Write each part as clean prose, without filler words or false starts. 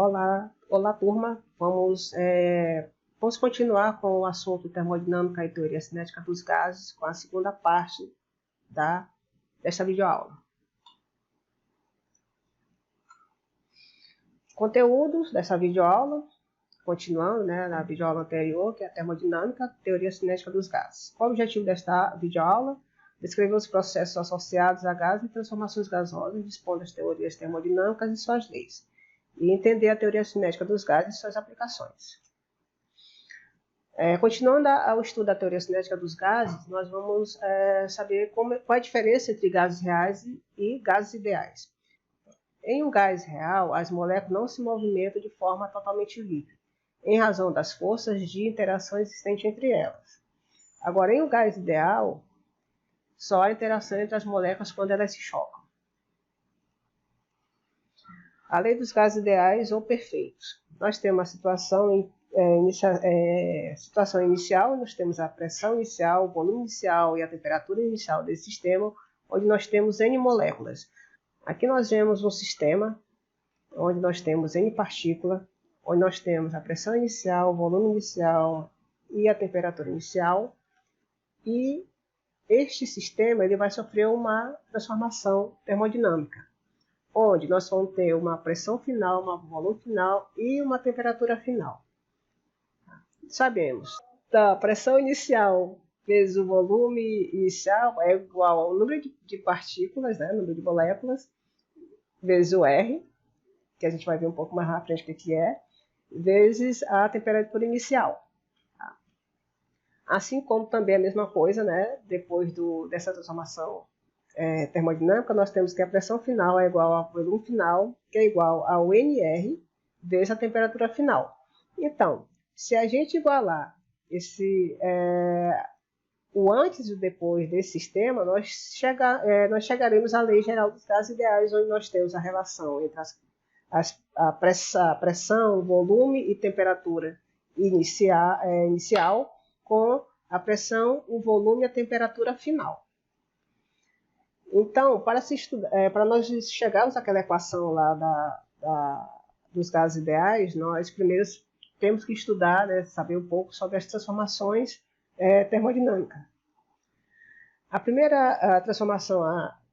Olá turma, vamos continuar com o assunto termodinâmica e teoria cinética dos gases, com a segunda parte desta videoaula. Conteúdos dessa videoaula, continuando na videoaula anterior, que é a termodinâmica, teoria cinética dos gases. Qual o objetivo desta videoaula? Descrever os processos associados a gases e transformações gasosas, dispor das teorias termodinâmicas e suas leis, e entender a teoria cinética dos gases e suas aplicações. Continuando ao estudo da teoria cinética dos gases, nós vamos saber qual é a diferença entre gases reais e gases ideais. Em um gás real, as moléculas não se movimentam de forma totalmente livre, em razão das forças de interação existentes entre elas. Agora, em um gás ideal, só há interação entre as moléculas quando elas se chocam. A lei dos gases ideais ou perfeitos. Nós temos a situação inicial, nós temos a pressão inicial, o volume inicial e a temperatura inicial desse sistema, onde nós temos N moléculas. Aqui nós vemos um sistema onde nós temos N partículas, onde nós temos a pressão inicial, o volume inicial e a temperatura inicial. E este sistema ele vai sofrer uma transformação termodinâmica, onde nós vamos ter uma pressão final, um volume final e uma temperatura final. Sabemos que a pressão inicial vezes o volume inicial é igual ao número de partículas, número de moléculas, vezes o R, que a gente vai ver um pouco mais à frente o que é, vezes a temperatura inicial. Assim como também a mesma coisa, depois dessa transformação termodinâmica, nós temos que a pressão final é igual ao volume final, que é igual ao NR, vezes a temperatura final. Então, se a gente igualar o antes e o depois desse sistema, nós chegaremos à lei geral dos gases ideais, onde nós temos a relação entre a pressão, volume e temperatura inicial, com a pressão, o volume e a temperatura final. Então, para nós chegarmos àquela equação lá dos gases ideais, nós primeiro temos que estudar, saber um pouco sobre as transformações termodinâmicas. A primeira transformação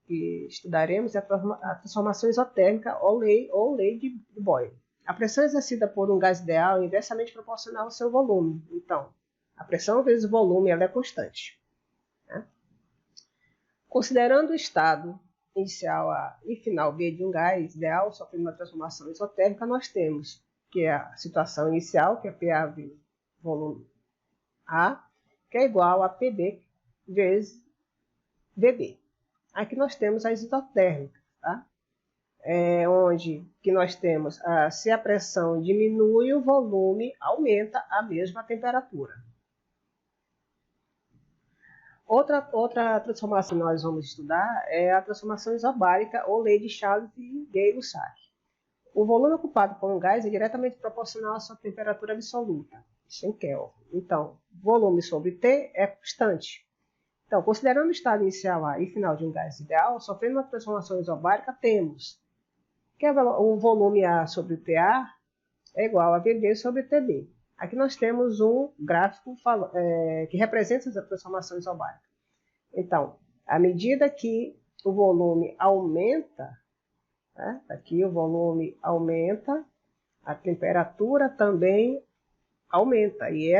que estudaremos é a transformação isotérmica ou lei de Boyle. A pressão exercida por um gás ideal é inversamente proporcional ao seu volume. Então, a pressão vezes o volume ela é constante. Considerando o estado inicial A e final B de um gás ideal sofrendo uma transformação isotérmica, nós temos que é a situação inicial, que é PA vezes volume A, que é igual a PB vezes VB. Aqui nós temos as isotérmicas, onde que nós temos, se a pressão diminui, o volume aumenta a mesma temperatura. Outra transformação que nós vamos estudar é a transformação isobárica ou lei de Charles e Gay-Lussac. O volume ocupado por um gás é diretamente proporcional à sua temperatura absoluta, isso em Kelvin. Então, volume sobre T é constante. Então, considerando o estado inicial A e final de um gás ideal, sofrendo uma transformação isobárica, temos que o volume A sobre TA é igual a VB sobre TB. Aqui nós temos um gráfico que representa essa transformação isobárica. Então, à medida que o volume aumenta, aqui o volume aumenta, a temperatura também aumenta. E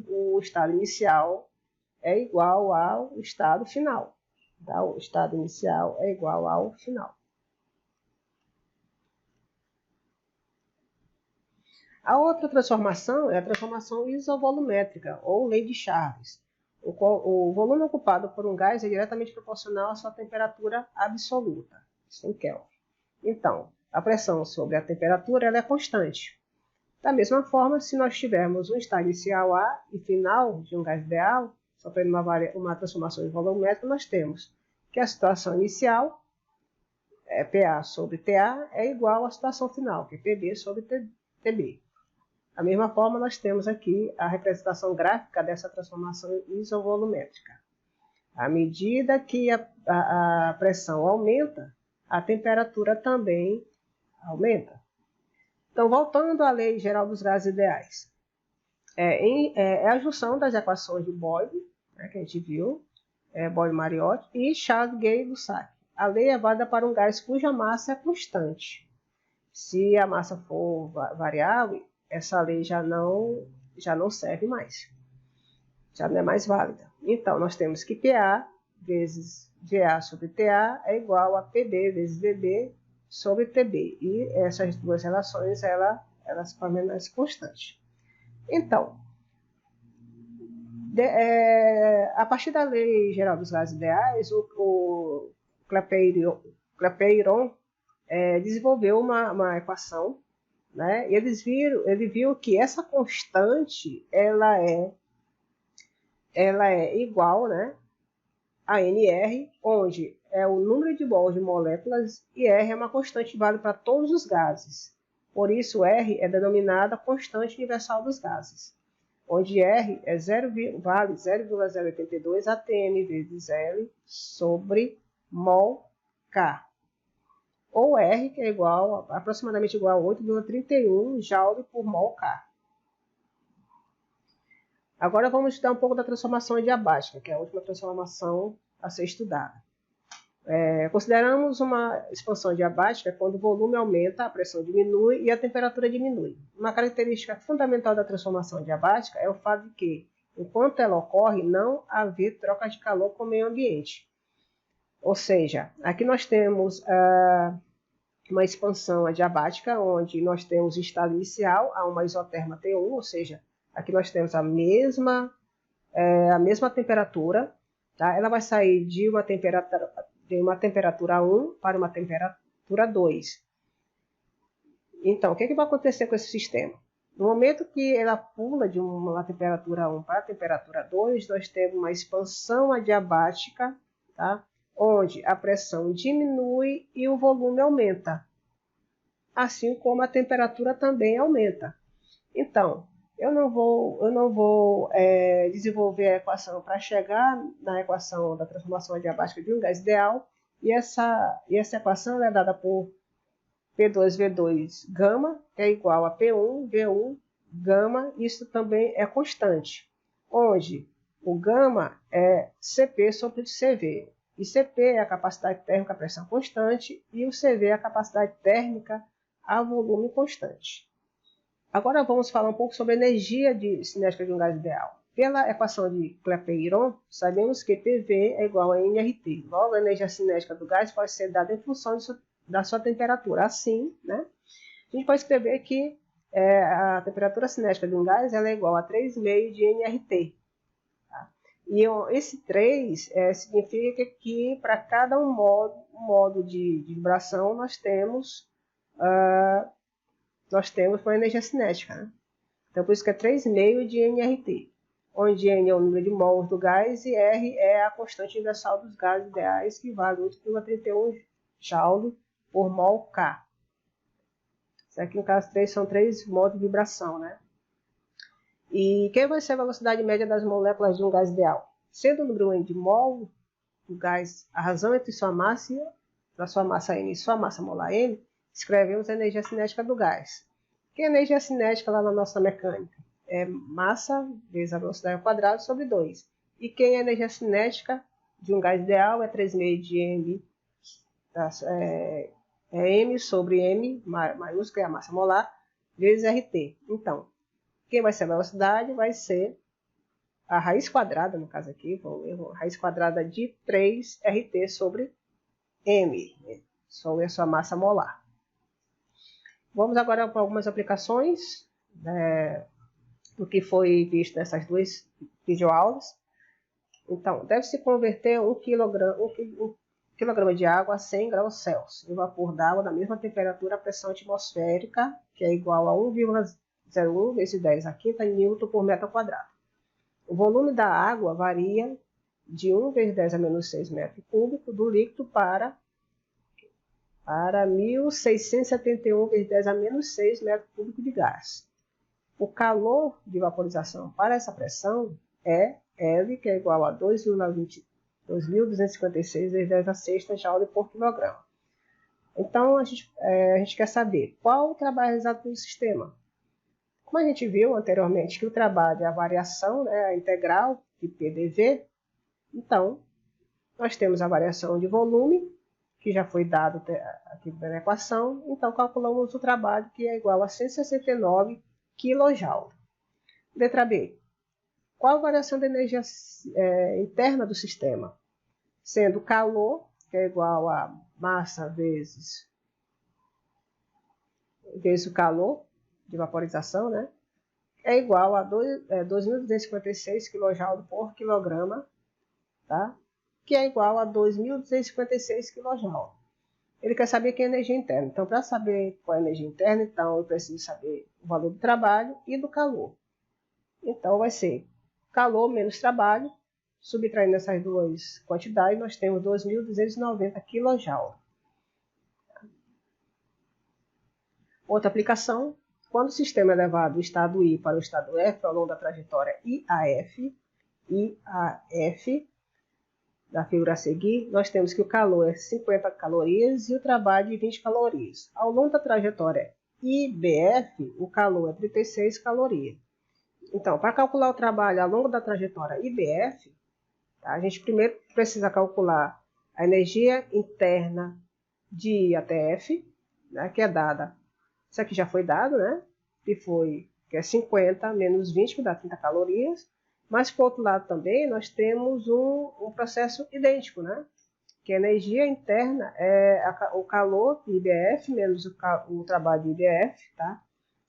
o estado inicial é igual ao estado final. O estado inicial é igual ao final. A outra transformação é a transformação isovolumétrica, ou lei de Charles. O volume ocupado por um gás é diretamente proporcional à sua temperatura absoluta, isso em Kelvin. Então, a pressão sobre a temperatura ela é constante. Da mesma forma, se nós tivermos um estado inicial A e final de um gás ideal, sofrendo uma transformação volumétrica, nós temos que a situação inicial, PA sobre TA, é igual à situação final, que é PB sobre TB. Da mesma forma, nós temos aqui a representação gráfica dessa transformação isovolumétrica. À medida que a pressão aumenta, a temperatura também aumenta. Então, voltando à Lei Geral dos Gases Ideais. É a junção das equações de Boyle, né, que a gente viu, Boyle-Mariotti, e Charles-Gay-Lussac. A lei é válida para um gás cuja massa é constante. Se a massa for variável, essa lei já não serve mais. Já não é mais válida. Então, nós temos que PA vezes GA sobre TA é igual a PB vezes VB sobre TB. E essas duas relações, elas permanecem constantes. Então, a partir da Lei Geral dos Gases Ideais, o Clapeyron desenvolveu uma equação, né? E ele viu que essa constante ela é igual, né, a NR, onde é o número de mols de moléculas e R é uma constante válida para todos os gases. Por isso, R é denominada constante universal dos gases, onde R vale 0,082 atm vezes L sobre mol K. Ou R, que é aproximadamente igual a 8,31 joule por mol K. Agora vamos estudar um pouco da transformação adiabática, que é a última transformação a ser estudada. Consideramos uma expansão adiabática quando o volume aumenta, a pressão diminui e a temperatura diminui. Uma característica fundamental da transformação adiabática é o fato de que, enquanto ela ocorre, não haver troca de calor com o meio ambiente. Ou seja, aqui nós temos uma expansão adiabática, onde nós temos o estado inicial a uma isoterma T1, ou seja, aqui nós temos a mesma temperatura, tá? Ela vai sair de uma temperatura 1 para uma temperatura 2. Então, o que vai acontecer com esse sistema? No momento que ela pula de uma temperatura 1 para a temperatura 2, nós temos uma expansão adiabática, tá? Onde a pressão diminui e o volume aumenta, assim como a temperatura também aumenta. Então, eu não vou desenvolver a equação para chegar na equação da transformação adiabática de um gás ideal, e essa equação é dada por P2V2 gama, que é igual a P1 V1 gama, isso também é constante, onde o gama é Cp sobre Cv. E Cp é a capacidade térmica a pressão constante e o Cv é a capacidade térmica a volume constante. Agora vamos falar um pouco sobre a energia cinética de um gás ideal. Pela equação de Clapeyron, sabemos que PV é igual a nRT. Logo, a energia cinética do gás pode ser dada em função da sua temperatura. Assim, né, a gente pode escrever que a temperatura cinética de um gás ela é igual a 3,5 de nRT. E esse 3 significa que para cada modo de vibração nós temos uma energia cinética. Né? Então, por isso que é 3,5 de nRT, onde N é o número de mols do gás e R é a constante universal dos gases ideais, que vale 8,31 joule por mol K. Isso aqui, no caso 3, são 3 modos de vibração, né? E quem vai ser a velocidade média das moléculas de um gás ideal? Sendo o número N de mol do gás a razão entre sua massa N e sua massa molar N, escrevemos a energia cinética do gás. Que é a energia cinética lá na nossa mecânica? É massa vezes a velocidade ao quadrado sobre 2. E quem é a energia cinética de um gás ideal é 3,5 de M, M sobre M, maiúsculo, é a massa molar, vezes RT. Então, quem vai ser a velocidade vai ser a raiz quadrada, no caso aqui, a raiz quadrada de 3RT sobre M, sobre a sua massa molar. Vamos agora para algumas aplicações do que foi visto nessas duas videoaulas. Então, deve-se converter 1 kg de água a 100 graus Celsius em vapor d'água da mesma temperatura a pressão atmosférica, que é igual a 1,01 vezes 10 a quinta Newton por metro quadrado. O volume da água varia de 1 vezes 10 a menos 6 metros cúbicos do líquido para 1.671 vezes 10 a menos 6 metros cúbicos de gás. O calor de vaporização para essa pressão é L, que é igual a 2.256 vezes 10 a sexta joule por quilograma. Então, a gente quer saber qual o trabalho realizado pelo sistema. Como a gente viu anteriormente que o trabalho é a variação, né, a integral de PDV, então, nós temos a variação de volume, que já foi dado aqui na equação, então calculamos o trabalho, que é igual a 169 kJ. Letra B. Qual a variação da energia interna do sistema? Sendo calor, que é igual a massa vezes o calor de vaporização, né? É igual a 2.256 kJ por quilograma, tá? Que é igual a 2.256 kJ. Ele quer saber que é a energia interna. Então, para saber qual é a energia interna, então eu preciso saber o valor do trabalho e do calor. Então, vai ser calor menos trabalho. Subtraindo essas duas quantidades, nós temos 2.290 kJ. Outra aplicação, quando o sistema é levado do estado I para o estado F ao longo da trajetória IAF, da figura a seguir, nós temos que o calor é 50 calorias e o trabalho de 20 calorias. Ao longo da trajetória IBF, o calor é 36 calorias. Então, para calcular o trabalho ao longo da trajetória IBF, tá, a gente primeiro precisa calcular a energia interna de I até F, né, que é dada, isso aqui já foi dado, né, que é 50 menos 20, que dá 30 calorias. Mas, por outro lado, também nós temos um processo idêntico, né? Que a energia interna é o calor de IBF menos o trabalho de IBF, tá?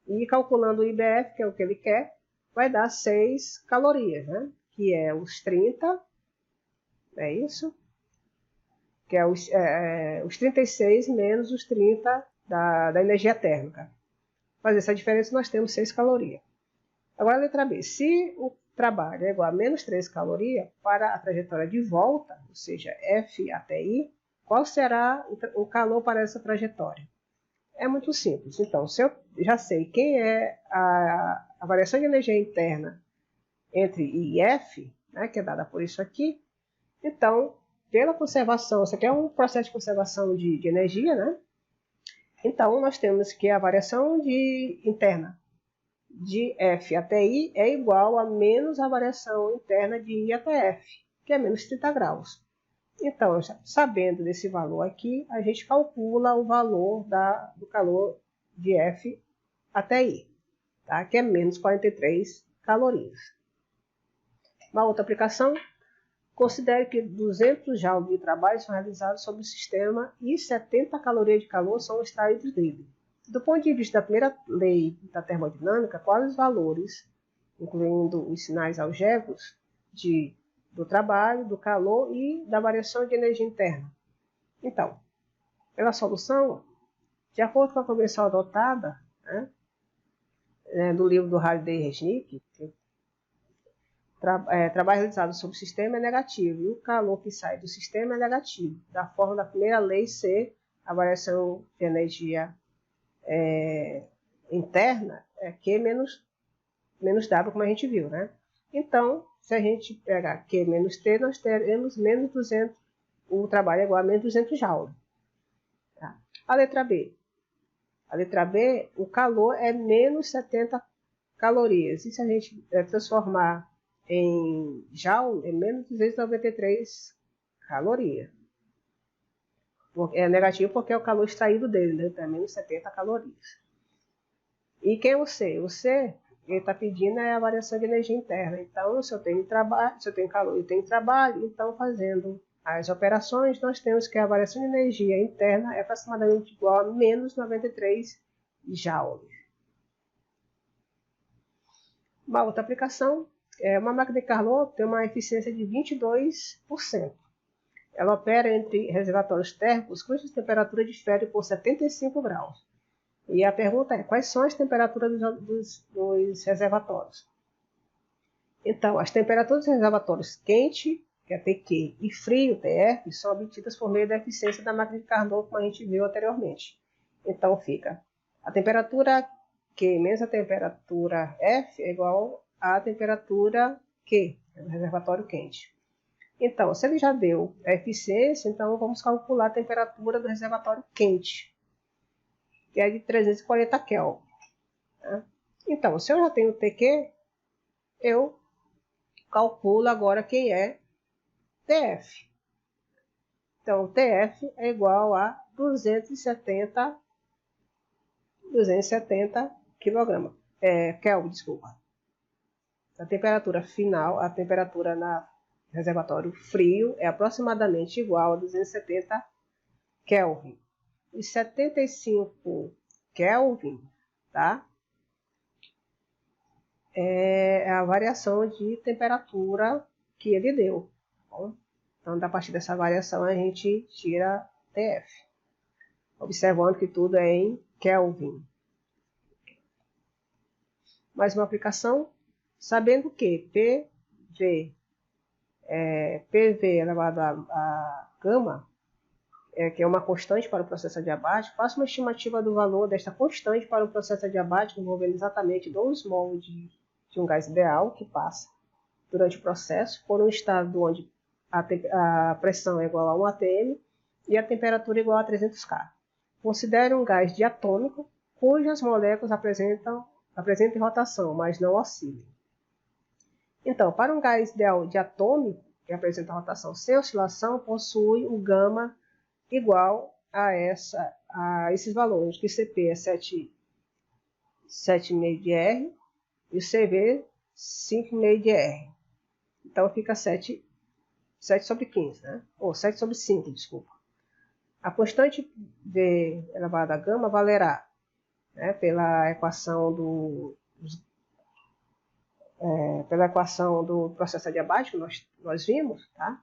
E calculando o IBF, que é o que ele quer, vai dar 6 calorias, né? Que é os 30, é isso? Que é os 36 menos os 30 da energia térmica. Fazer essa diferença, nós temos 6 calorias. Agora, a letra B. Se o trabalho é igual a menos 3 calorias para a trajetória de volta, ou seja, F até I, qual será o calor para essa trajetória? É muito simples. Então, se eu já sei quem é a variação de energia interna entre I e F, né, que é dada por isso aqui, então, pela conservação, isso aqui é um processo de conservação de energia, né? Então, nós temos que a variação interna de F até I é igual a menos a variação interna de I até F, que é menos 30 graus. Então, sabendo desse valor aqui, a gente calcula o valor do calor de F até I, tá? Que é menos 43 calorias. Uma outra aplicação, considere que 200 joules de trabalho são realizados sobre o sistema e 70 calorias de calor são extraídos dele. Do ponto de vista da primeira lei da termodinâmica, quais os valores, incluindo os sinais algébricos, do trabalho, do calor e da variação de energia interna? Então, pela solução, de acordo com a convenção adotada, do livro do Halliday e Resnick, trabalho realizado sobre o sistema é negativo e o calor que sai do sistema é negativo, da forma da primeira lei ser a variação de energia interna é Q menos W, como a gente viu, né? Então, se a gente pegar Q menos T, nós teremos menos 200, o trabalho é igual a menos 200 joules. Tá? A letra B. A letra B, o calor é menos 70 calorias. E se a gente transformar em joule, é menos 293 calorias. É negativo porque é o calor extraído dele, né? Então é menos 70 calorias. E quem é o C? O C, ele está pedindo a variação de energia interna. Então, se eu tenho calor e tenho trabalho, então fazendo as operações, nós temos que a variação de energia interna é aproximadamente igual a menos 93 joules. Uma outra aplicação, uma máquina de Carnot tem uma eficiência de 22%. Ela opera entre reservatórios térmicos cuja temperatura difere por 75 graus. E a pergunta é, quais são as temperaturas dos reservatórios? Então, as temperaturas dos reservatórios quente, que é TQ, e frio, TF, são obtidas por meio da eficiência da máquina de Carnot, como a gente viu anteriormente. Então, fica a temperatura Q menos a temperatura F é igual à temperatura Q, do reservatório quente. Então, se ele já deu a eficiência, então vamos calcular a temperatura do reservatório quente, que é de 340 Kelvin. Tá? Então, se eu já tenho o TQ, eu calculo agora quem é TF. Então, TF é igual a 270 kg, Kelvin, desculpa. A temperatura final, a temperatura na reservatório frio é aproximadamente igual a 270 Kelvin. E 75 Kelvin, tá? É a variação de temperatura que ele deu. Bom, então, a partir dessa variação, a gente tira TF. Observando que tudo é em Kelvin. Mais uma aplicação, sabendo que PV elevado a gama, que é uma constante para o processo adiabático, faça uma estimativa do valor desta constante para o processo adiabático envolvendo exatamente 2 mol de um gás ideal que passa durante o processo por um estado onde a pressão é igual a 1 atm e a temperatura é igual a 300 K. Considere um gás diatômico cujas moléculas apresentam rotação, mas não oscilem. Então, para um gás ideal diatômico, que apresenta rotação sem oscilação, possui o gama igual a esses valores, que CP é 7,5 de R e o CV 5,5 de R. Então fica 7 sobre 15, né? Ou 7 sobre 5, desculpa. A constante V elevado a gama valerá, né, pela equação do processo adiabático, nós vimos, tá?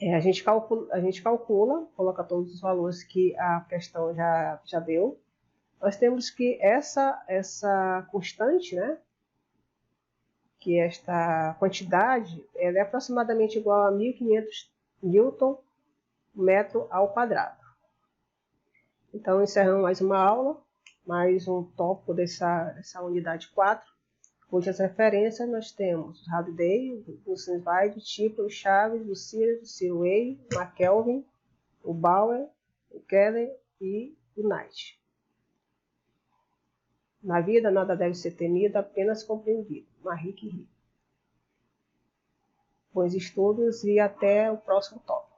A gente calcula, coloca todos os valores que a questão já deu. Nós temos que essa constante, né, que esta quantidade, ela é aproximadamente igual a 1.500 Newton metro ao quadrado. Então, encerramos mais uma aula, mais um tópico dessa unidade 4, cujas referências nós temos o Halliday, o Buchenzweig, o Tipler, o Chaves, o Sears, o Cirway, o McKelvin, o Bauer, o Keller e o Knight. Na vida, nada deve ser temido, apenas compreendido. Marie Curie. Bons estudos e até o próximo tópico.